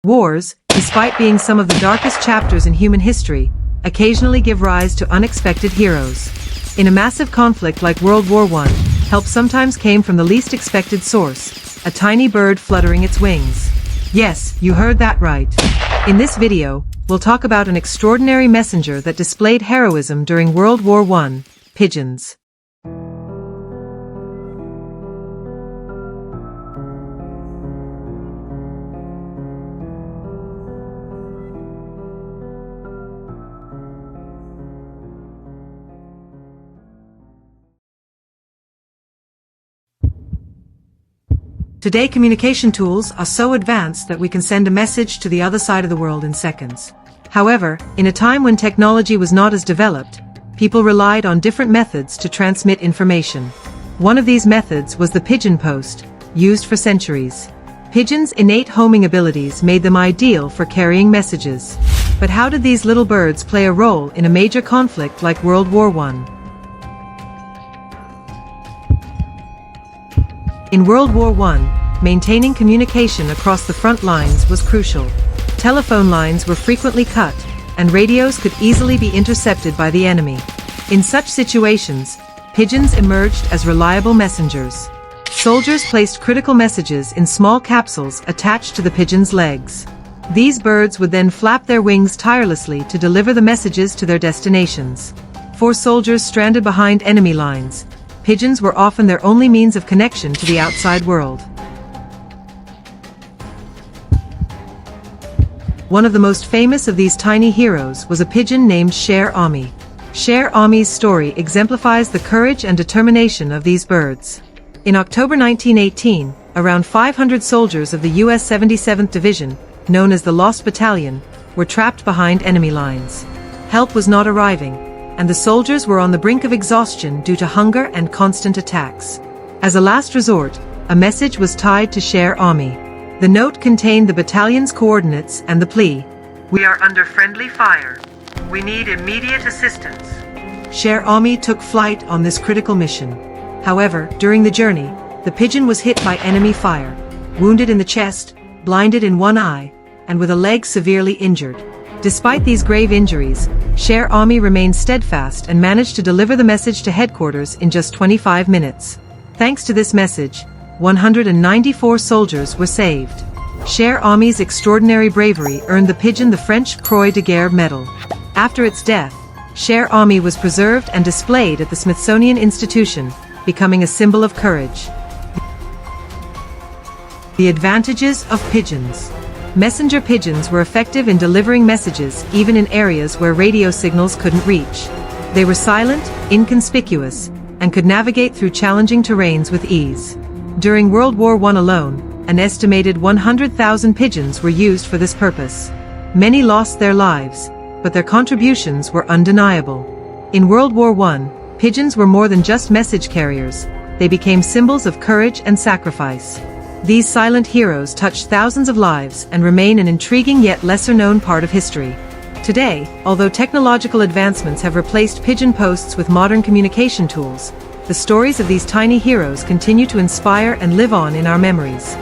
Wars, despite being some of the darkest chapters in human history, occasionally give rise to unexpected heroes. In a massive conflict like World War I, help sometimes came from the least expected source, a tiny bird fluttering its wings. Yes, you heard that right. In this video, we'll talk about an extraordinary messenger that displayed heroism during World War I, pigeons. Today, communication tools are so advanced that we can send a message to the other side of the world in seconds. However, in a time when technology was not as developed, people relied on different methods to transmit information. One of these methods was the pigeon post, used for centuries. Pigeons' innate homing abilities made them ideal for carrying messages. But how did these little birds play a role in a major conflict like World War I? In World War I, maintaining communication across the front lines was crucial. Telephone lines were frequently cut, and radios could easily be intercepted by the enemy. In such situations, pigeons emerged as reliable messengers. Soldiers placed critical messages in small capsules attached to the pigeons' legs. These birds would then flap their wings tirelessly to deliver the messages to their destinations. For soldiers stranded behind enemy lines, pigeons were often their only means of connection to the outside world. One of the most famous of these tiny heroes was a pigeon named Cher. Cher's story exemplifies the courage and determination of these birds. In October 1918, around 500 soldiers of the U.S. 77th Division, known as the Lost Battalion, were trapped behind enemy lines. Help was not arriving, and the soldiers were on the brink of exhaustion due to hunger and constant attacks. As a last resort, a message was tied to Cher. The note contained the battalion's coordinates and the plea, "We are under friendly fire. We need immediate assistance." Cher took flight on this critical mission. However, during the journey, the pigeon was hit by enemy fire, wounded in the chest, blinded in one eye, and with a leg severely injured. Despite these grave injuries, Cher remained steadfast and managed to deliver the message to headquarters in just 25 minutes. Thanks to this message, 194 soldiers were saved. Cher's extraordinary bravery earned the pigeon the French Croix de Guerre medal. After its death, Cher was preserved and displayed at the Smithsonian Institution, becoming a symbol of courage. The advantages of pigeons. Messenger pigeons were effective in delivering messages even in areas where radio signals couldn't reach. They were silent, inconspicuous, and could navigate through challenging terrains with ease. During World War I alone, an estimated 100,000 pigeons were used for this purpose. Many lost their lives, but their contributions were undeniable. In World War I, pigeons were more than just message carriers. They became symbols of courage and sacrifice. These silent heroes touched thousands of lives and remain an intriguing yet lesser-known part of history. Today, although technological advancements have replaced pigeon posts with modern communication tools, the stories of these tiny heroes continue to inspire and live on in our memories.